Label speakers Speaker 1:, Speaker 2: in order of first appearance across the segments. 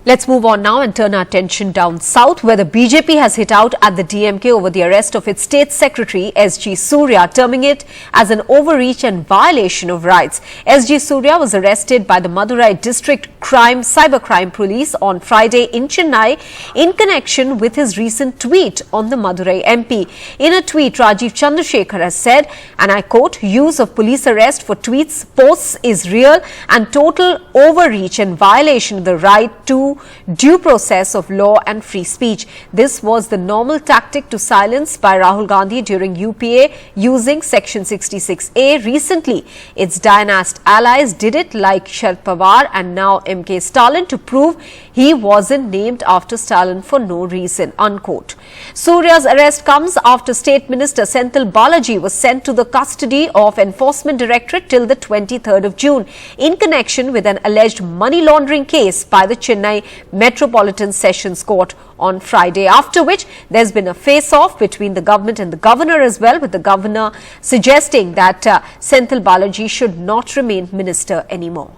Speaker 1: Let's move on now and turn our attention down south, where the BJP has hit out at the DMK over the arrest of its State Secretary SG Suryah, terming it as an overreach and violation of rights. SG Suryah was arrested by the Madurai District Cybercrime Police on Friday in Chennai in connection with his recent tweet on the Madurai MP. In a tweet, Rajiv Chandrasekhar has said, and I quote, "Use of police arrest for posts is real and total overreach and violation of the right to due process of law and free speech." This was the normal tactic to silence by Rahul Gandhi during UPA using Section 66A. Recently, its dynast allies did it like Sharad Pawar and now MK Stalin to prove he wasn't named after Stalin for no reason, unquote. Suryah's arrest comes after State Minister Senthil Balaji was sent to the custody of Enforcement Directorate till the 23rd of June in connection with an alleged money laundering case by the Chennai Metropolitan Sessions Court on Friday, after which there's been a face-off between the government and the governor as well, with the governor suggesting that Senthil Balaji should not remain minister anymore.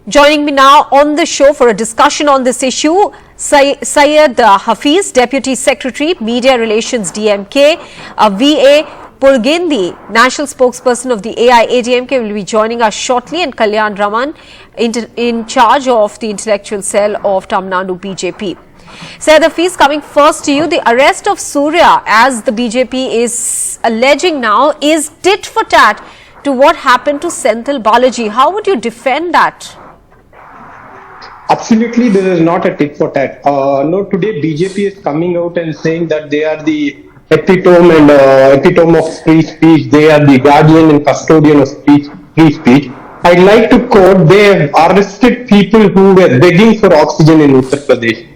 Speaker 1: Joining me now on the show for a discussion on this issue, Syed Hafiz, Deputy Secretary, Media Relations DMK, V.A. Purgendi, National Spokesperson of the AIADMK, will be joining us shortly, and Kalyan Raman, in charge of the intellectual cell of Tamil Nadu BJP. Syed Hafiz, coming first to you, the arrest of Suryah, as the BJP is alleging now, is tit for tat to what happened to Senthil Balaji. How would you defend that?
Speaker 2: Absolutely, this is not a tit for tat. No, today BJP is coming out and saying that they are the epitome of free speech. They are the guardian and custodian of free speech. I'd like to quote, they have arrested people who were begging for oxygen in Uttar Pradesh.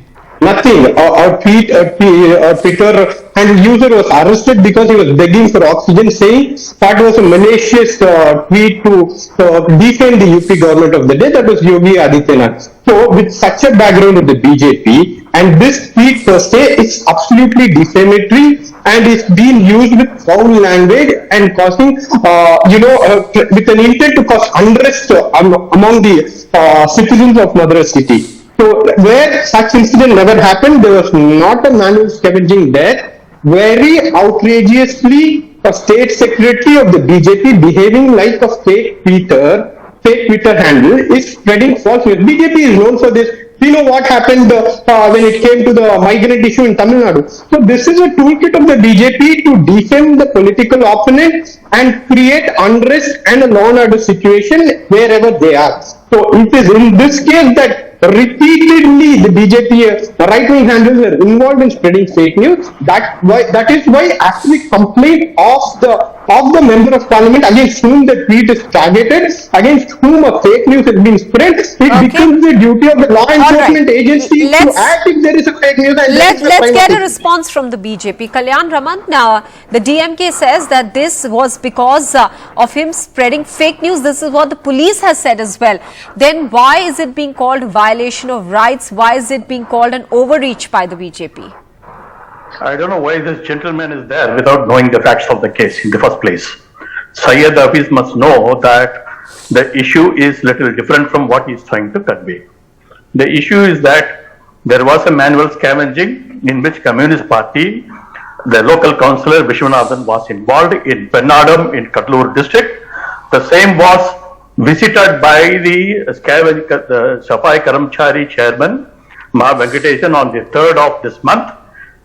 Speaker 2: Nothing. Our Twitter handle user was arrested because he was begging for oxygen, saying that was a malicious tweet to defend the UP government of the day. That was Yogi Adityanath. So, with such a background of the BJP, and this tweet per se is absolutely defamatory and is being used with foul language and causing, with an intent to cause unrest among the citizens of Madurai city. So, where such incident never happened, there was not a manual scavenging there. Very outrageously, a state secretary of the BJP behaving like a fake Twitter handle is spreading false news. BJP is known for this. We know what happened when it came to the migrant issue in Tamil Nadu. So this is a toolkit of the BJP to defame the political opponent and create unrest and a law and order situation wherever they are. So it is in this case that repeatedly the BJP right-wing handles are involved in spreading fake news. That is why actually complaint of the member of parliament against whom the tweet is targeted, against whom a fake news has been spread, it becomes the duty of the law enforcement agency to act if there is a fake news. And
Speaker 1: let's get a response from the BJP. Kalyan Raman, the DMK says that this was because of him spreading fake news. This is what the police has said as well. Then why is it being called violation of rights? Why is it being called an overreach by the BJP?
Speaker 3: I don't know why this gentleman is there without knowing the facts of the case in the first place. Syed Hafiz must know that the issue is little different from what he is trying to convey. The issue is that there was a manual scavenging in which Communist Party, the local councillor Vishwanathan was involved in Pennadam in Kattur district. The same was visited by the Safai Karamchari chairman Ma Venkatesan on the 3rd of this month,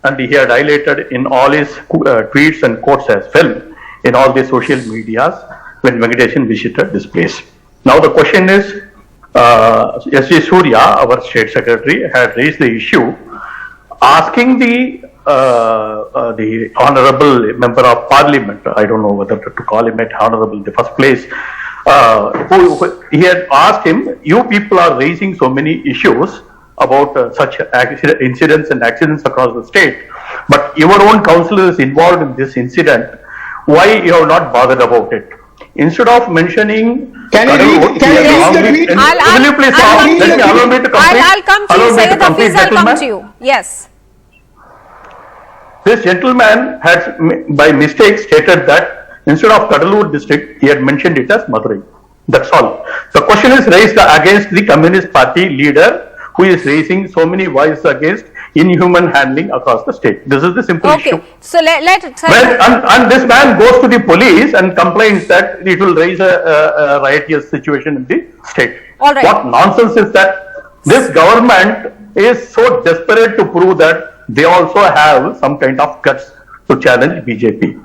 Speaker 3: and he had highlighted in all his tweets and quotes as well in all the social medias when Venkatesan visited this place. Now the question is, SG Suryah, our state secretary, had raised the issue asking the honorable member of parliament, I don't know whether to call him at honorable in the first place, he had asked him, you people are raising so many issues about such incidents and accidents across the state, but your own councillor is involved in this incident, why you have not bothered about it? Instead of mentioning,
Speaker 1: I'll come to you, Syed Hafiz, I'll come to you. Yes.
Speaker 3: This gentleman had by mistake stated that instead of Kadalur district, he had mentioned it as Madurai. That's all. The question is raised against the Communist Party leader who is raising so many voices against inhuman handling across the state. This is the simple issue.
Speaker 1: Okay, so
Speaker 3: and this man goes to the police and complains that it will raise a riotous situation in the state.
Speaker 1: All right.
Speaker 3: What nonsense is that? This government is so desperate to prove that they also have some kind of guts to challenge BJP.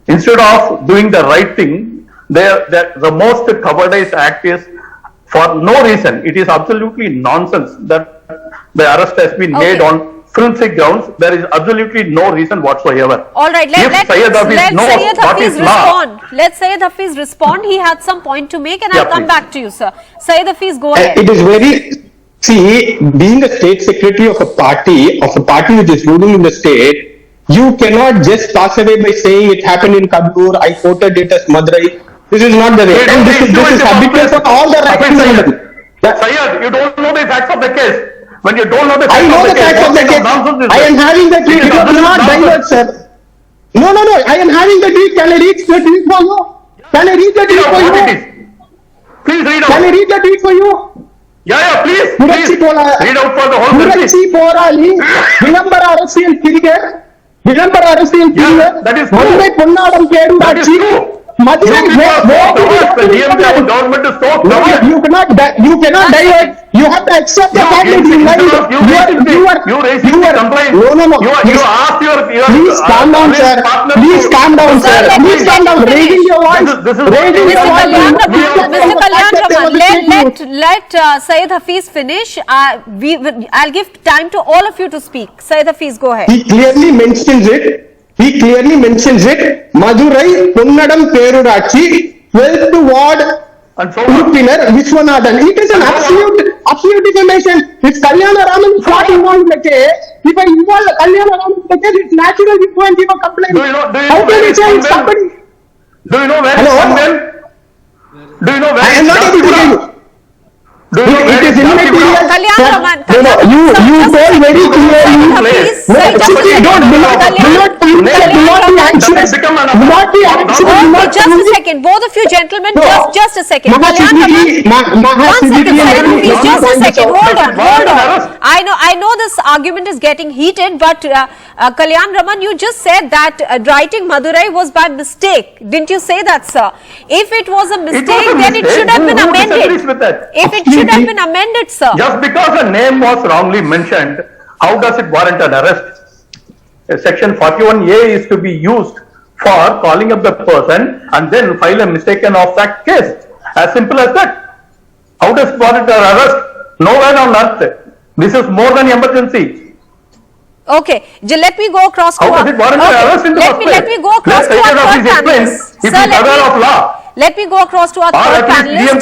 Speaker 3: Instead of doing the right thing, the most cowardice act is for no reason. It is absolutely nonsense that the arrest has been made on flimsy grounds. There is absolutely no reason whatsoever.
Speaker 1: All right, let Syed Hafiz respond. Let Syed Hafiz respond. He had some point to make, and I'll come back to you, sir. Syed Hafiz, go ahead.
Speaker 2: It is very, see, being a state secretary of a party which is ruling in the state, you cannot just pass away by saying it happened in Kadalur, I quoted it as Madurai. This is not the way. And this is habitual for all the right.
Speaker 3: Syed, you don't know the facts of the case. When you don't know the
Speaker 2: facts of the case, I am having the tweet. You cannot divert, sir. No. I am having the tweet. Can I read the tweet for you? Can I read the tweet for you?
Speaker 3: Please read out.
Speaker 2: Can I read the tweet for you?
Speaker 3: Yeah, please. Read out for the whole country. That is true. That is true.
Speaker 2: The
Speaker 3: DMK government is so clever.
Speaker 2: You cannot divert. You have to accept the fact that you
Speaker 3: raised the complaint.
Speaker 2: No.
Speaker 3: You asked your
Speaker 2: please calm down, sir. Please calm down, sir. Please calm down. Raising your voice. Raising your voice.
Speaker 1: Mr. Kalyan Raman, let Syed Hafiz finish. I'll give time to all of you to speak. Syed Hafiz, go ahead.
Speaker 2: He clearly mentions it. Madurai, Punnadam, Perurachi, 12th Ward, Uruppinar, Vishwanathan. It is an absolute defamation. If Kalyana Raman is not involved in the case, if I involve Kalyana Raman in the case, it's natural you go and give a complaint. How can you say somebody?
Speaker 3: Do you know where it's from then? Do you know where
Speaker 2: I am not able to tell you. It is immaterial. You told very clearly.
Speaker 1: Just a second, both of you gentlemen, just a second. Just a second, hold on. I know this argument is getting heated, but Kalyan Raman, you just said that writing Madurai was by mistake. Didn't you say that, sir? If it was a mistake, then it should have been amended. If it should have been amended, sir.
Speaker 3: Just because a name was wrongly mentioned, how does it warrant an arrest? Section 41A is to be used for calling up the person and then file a mistaken of fact case. As simple as that. How does it warrant an arrest? Nowhere on earth. This is more than emergency.
Speaker 1: Okay, let me go across to
Speaker 3: let me
Speaker 1: go across to our third panelist. Sir, let me go across to our third panelist,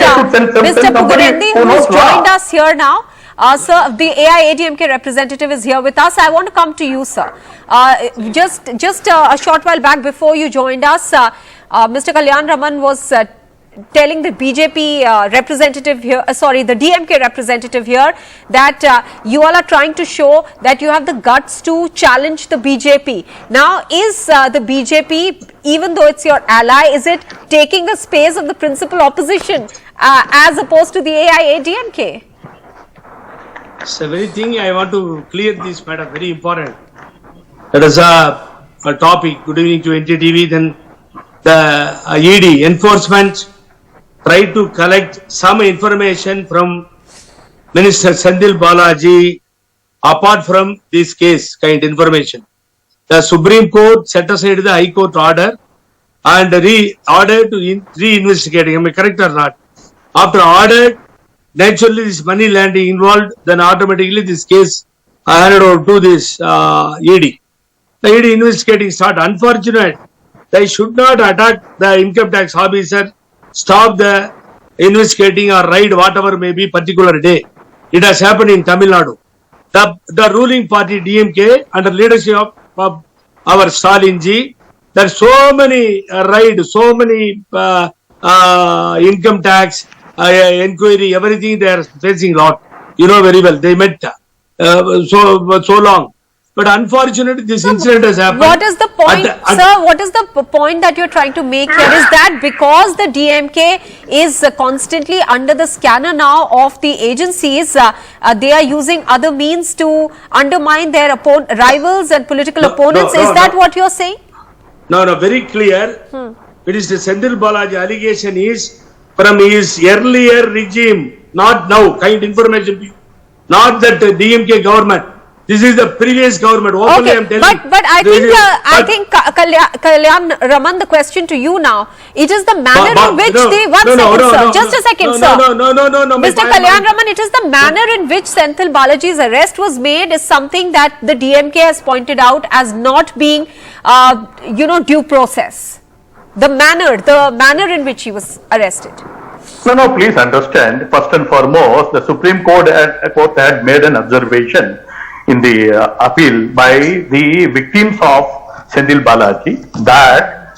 Speaker 1: Mr. Pugarendi, who has joined us here now. Sir, the AIADMK representative is here with us. I want to come to you, sir. Just a short while back before you joined us, Mr. Kalyan Raman was telling the BJP representative here, the DMK representative here, that you all are trying to show that you have the guts to challenge the BJP. Now, is the BJP, even though it's your ally, is it taking the space of the principal opposition as opposed to the AIADMK?
Speaker 4: It's a very thing I want to clear this matter, very important. That is a topic. Good evening to NDTV. Then the ED, enforcement, tried to collect some information from Minister Senthil Balaji apart from this case kind information. The Supreme Court set aside the High Court order and ordered to re-investigating. Am I correct or not? After ordered, naturally this money laundering involved, then automatically this case handed over to this ED. The ED investigating start. Unfortunate, they should not attack the income tax officer, stop the investigating or raid whatever may be particular day. It has happened in Tamil Nadu. The ruling party DMK under leadership of our Stalinji, there are so many raids, so many income tax, inquiry, everything they are facing lot. You know very well. They met so long. But unfortunately, this incident has happened.
Speaker 1: What is the point, sir? What is the point that you're trying to make here? Is that because the DMK is constantly under the scanner now of the agencies, they are using other means to undermine their rivals and political opponents? Is that what you're saying?
Speaker 4: No, very clear. Minister Senthil Balaji allegation is from his earlier regime, not now. Kind information, not that DMK government. This is the previous government.
Speaker 1: Okay, but I think Kalyan Raman, the question to you now, it is the manner in which just a second, sir.
Speaker 4: No.
Speaker 1: Mr. Kalyan Raman, it is the manner in which Senthil Balaji's arrest was made is something that the DMK has pointed out as not being, due process. The manner in which he was arrested.
Speaker 3: No, please understand. First and foremost, the Supreme Court had made an observation in the appeal by the victims of Senthil Balaji that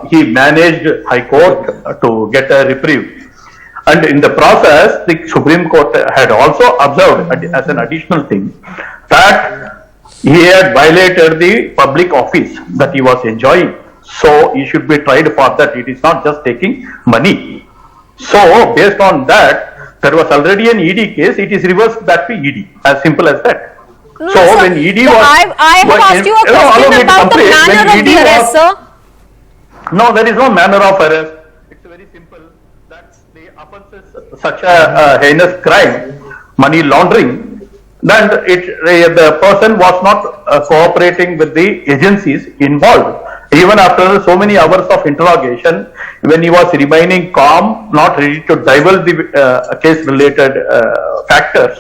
Speaker 3: he managed High Court to get a reprieve. And in the process, the Supreme Court had also observed as an additional thing that he had violated the public office that he was enjoying. So he should be tried for that. It is not just taking money. So based on that, there was already an ED case, it is reversed back to ED, as simple as that.
Speaker 1: No, so
Speaker 3: when ED
Speaker 1: was... I have asked you a question about the manner of the arrest, sir.
Speaker 3: No, there is no manner of arrest. It's very simple. That the offense is such a heinous crime, money laundering, then the person was not cooperating with the agencies involved. Even after so many hours of interrogation, when he was remaining calm, not ready to divulge the case-related factors,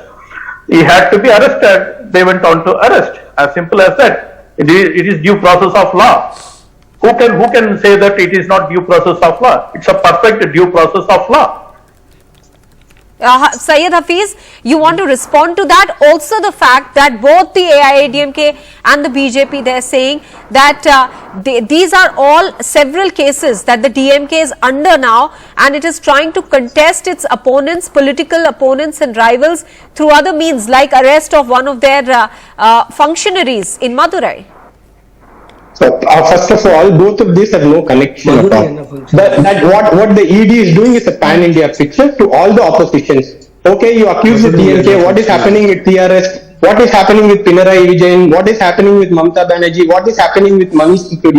Speaker 3: he had to be arrested. They went on to arrest. As simple as that. It is due process of law. Who can say that it is not due process of law? It's a perfect due process of law.
Speaker 1: Syed Hafiz, you want to respond to that? Also the fact that both the AIADMK and the BJP, they're saying that these are all several cases that the DMK is under now, and it is trying to contest its opponents, political opponents and rivals through other means like arrest of one of their functionaries in Madurai.
Speaker 2: So first of all, both of these have no connection at all. What the ED is doing is a pan-India picture to all the oppositions. Okay, you accuse the DMK, what is happening with TRS, what is happening with Pinarayi Vijayan, what is happening with Mamata Banerjee, what is happening with Minsiter.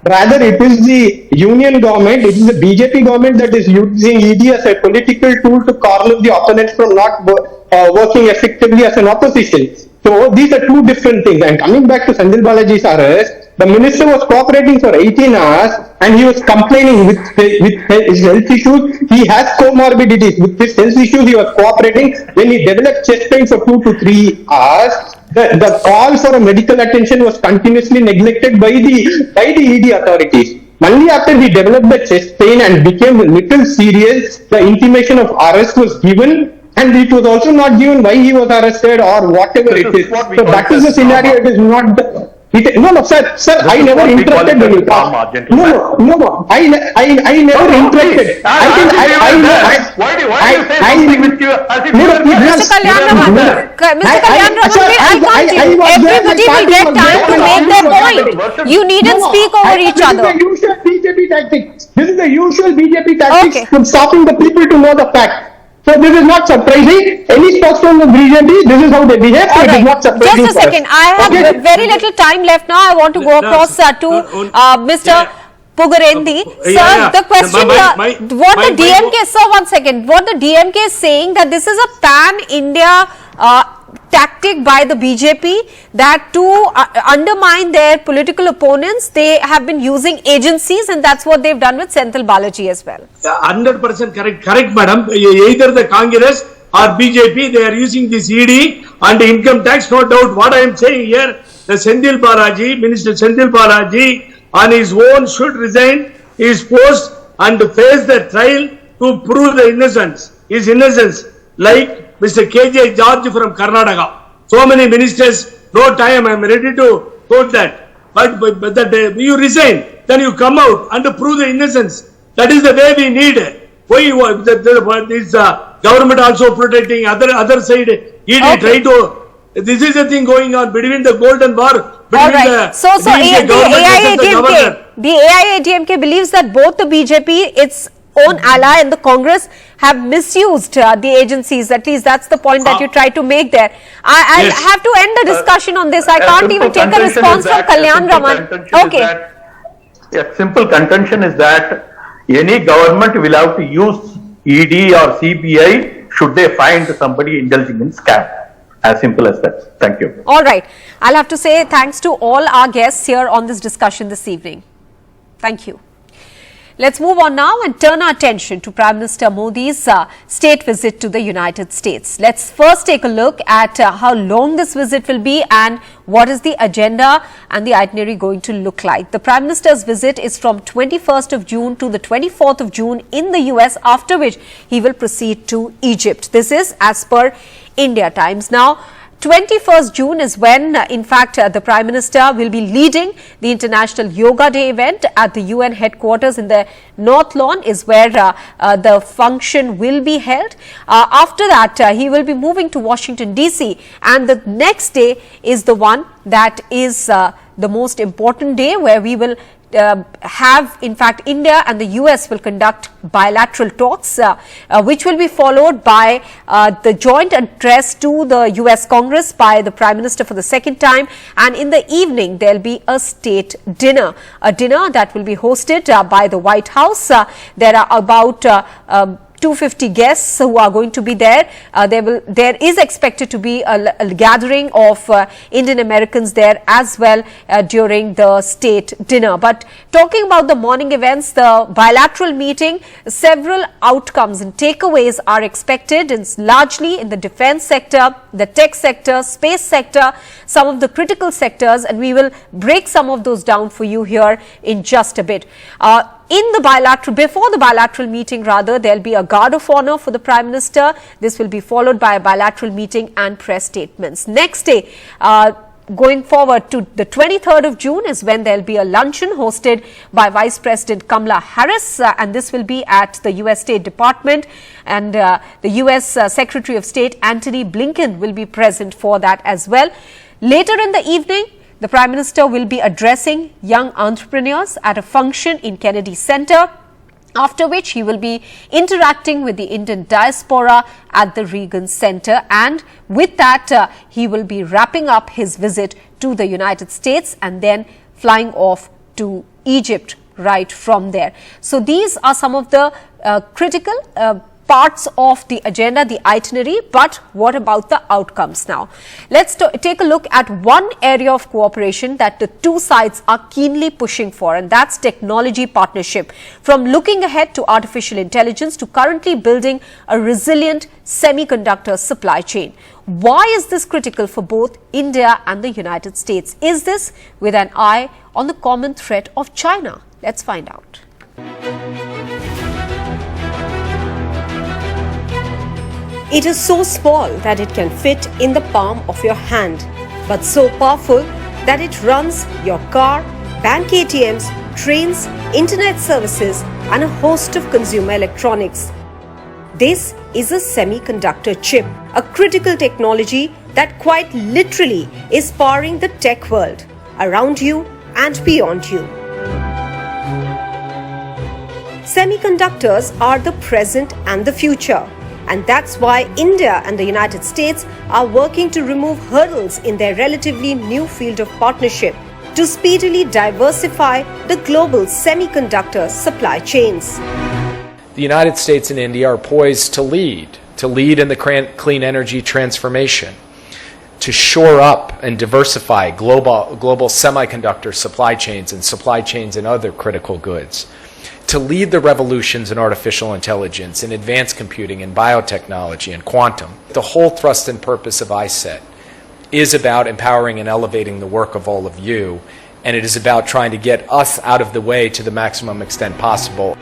Speaker 2: Rather, it is the union government, it is the BJP government that is using ED as a political tool to corner the opponents from not working effectively as an opposition. So these are two different things. And coming back to Senthil Balaji's arrest, the minister was cooperating for 18 hours and he was complaining with his health issues. He has comorbidities. With his health issues, he was cooperating. When he developed chest pain for 2 to 3 hours, the call for a medical attention was continuously neglected by the ED authorities. Only after he developed the chest pain and became a little serious, the intimation of arrest was given. And it was also not given why he was arrested or whatever it is. So that is the scenario. It is not the... No, sir, I never interrupted when you talk. No, I never interrupted.
Speaker 3: Why do you say something with you as if
Speaker 1: Mr. Kalyan Raman, everybody will get time to make their point. You needn't speak over each other.
Speaker 2: This is the usual BJP tactic. This is the usual BJP tactics from stopping the people to know the fact. So this is not surprising. Any spokesman of BJP, this is how they behave. So it is not surprising.
Speaker 1: Just a second. I have very little time left now. I want to go across to Mr. Pugarendi. Sir, the question here, what the DMK, sir, 1 second. What the DMK is saying that this is a pan-India tactic by the BJP that to undermine their political opponents, they have been using agencies, and that's what they've done with Senthil Balaji as well.
Speaker 4: 100% correct, madam. Either the Congress or BJP, they are using this ED and income tax, no doubt. What I am saying here, the Senthil Balaji, Minister Senthil Balaji, on his own should resign his post and face the trial to prove the innocence, his innocence, like Mr. KJ George from Karnataka. So many ministers, no time, I am ready to quote that. But that you resign, then you come out and prove the innocence. That is the way we need. Why this government also protecting other side, ED try to this is the thing going on between the golden war between
Speaker 1: All right.
Speaker 4: the
Speaker 1: So
Speaker 4: DMK government and the governor.
Speaker 1: the AIADMK believes that both the BJP, its own ally, and the Congress have misused the agencies. At least that's the point that you try to make there. I
Speaker 4: Yes.
Speaker 1: have to end the discussion on this. I can't even take a response from Kalyan Raman. Okay.
Speaker 3: A simple contention is that any government will have to use ED or CBI should they find somebody indulging in scam. As simple as that. Thank you.
Speaker 1: All right. I'll have to say thanks to all our guests here on this discussion this evening. Thank you. Let's move on now and turn our attention to Prime Minister Modi's state visit to the United States. Let's first take a look at how long this visit will be and what is the agenda and the itinerary going to look like. The Prime Minister's visit is from 21st of June to the 24th of June in the US, after which he will proceed to Egypt. This is as per India Times. Now, 21st June is when, in fact, the Prime Minister will be leading the International Yoga Day event at the UN headquarters in the North Lawn is where the function will be held. After that, he will be moving to Washington, D.C. and the next day is the one that is the most important day where we will have, in fact, India and the US will conduct bilateral talks, which will be followed by the joint address to the US Congress by the Prime Minister for the second time. And in the evening, there will be a state dinner, a dinner that will be hosted by the White House. There are about 250 guests who are going to be there. There is expected to be a gathering of Indian Americans there as well during the state dinner. But talking about the morning events, the bilateral meeting, several outcomes and takeaways are expected, and largely in the defense sector, the tech sector, space sector, some of the critical sectors, and we will break some of those down for you here in just a bit. Before the bilateral meeting, rather, there'll be a guard of honor for the Prime Minister. This will be followed by a bilateral meeting and press statements. Next day, going forward to the 23rd of June is when there'll be a luncheon hosted by Vice President Kamala Harris, and this will be at the US State Department, and the US Secretary of State Antony Blinken will be present for that as well. Later in the evening, the Prime Minister will be addressing young entrepreneurs at a function in Kennedy Center, after which he will be interacting with the Indian diaspora at the Reagan Center, and with that he will be wrapping up his visit to the United States and then flying off to Egypt right from there. So these are some of the critical parts of the agenda, the itinerary, but what about the outcomes now? Let's take a look at one area of cooperation that the two sides are keenly pushing for, and that's technology partnership. From looking ahead to artificial intelligence to currently building a resilient semiconductor supply chain. Why is this critical for both India and the United States? Is this with an eye on the common threat of China? Let's find out. It is so small that it can fit in the palm of your hand, but so powerful that it runs your car, bank ATMs, trains, internet services, and a host of consumer electronics. This is a semiconductor chip, a critical technology that quite literally is powering the tech world around you and beyond you. Semiconductors are the present and the future. And that's why India and the United States are working to remove hurdles in their relatively new field of partnership to speedily diversify the global semiconductor supply chains.
Speaker 5: The United States and India are poised to lead in the clean energy transformation, to shore up and diversify global semiconductor supply chains and other critical goods, to lead the revolutions in artificial intelligence, in advanced computing, in biotechnology, and quantum. The whole thrust and purpose of ISET is about empowering and elevating the work of all of you, and it is about trying to get us out of the way to the maximum extent possible.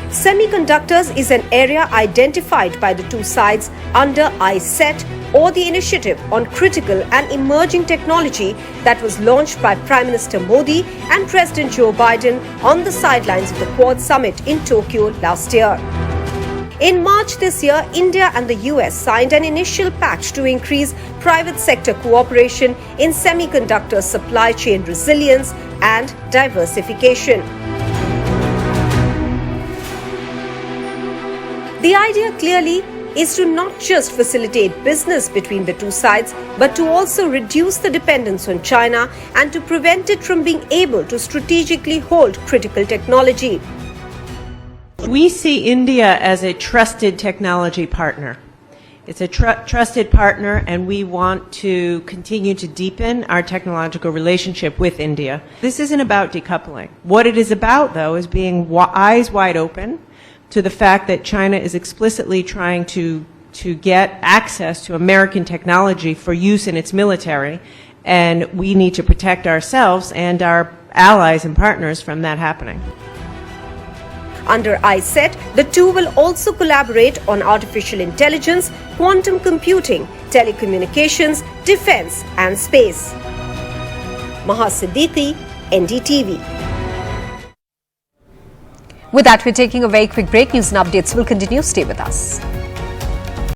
Speaker 1: Semiconductors is an area identified by the two sides under ISET, or the Initiative on Critical and Emerging Technology, that was launched by Prime Minister Modi and President Joe Biden on the sidelines of the Quad Summit in Tokyo last year. In March this year, India and the US signed an initial pact to increase private sector cooperation in semiconductor supply chain resilience and diversification. The idea clearly is to not just facilitate business between the two sides, but to also reduce the dependence on China and to prevent it from being able to strategically hold critical technology.
Speaker 6: We see India as a trusted technology partner. It's a trusted partner, and we want to continue to deepen our technological relationship with India. This isn't about decoupling. What it is about, though, is being eyes wide open to the fact that China is explicitly trying to get access to American technology for use in its military, and we need to protect ourselves and our allies and partners from that happening.
Speaker 1: Under ISET, the two will also collaborate on artificial intelligence, quantum computing, telecommunications, defense and space. Maha Siddiqui, NDTV. With that, we're taking a very quick break. News and updates will continue. Stay with us.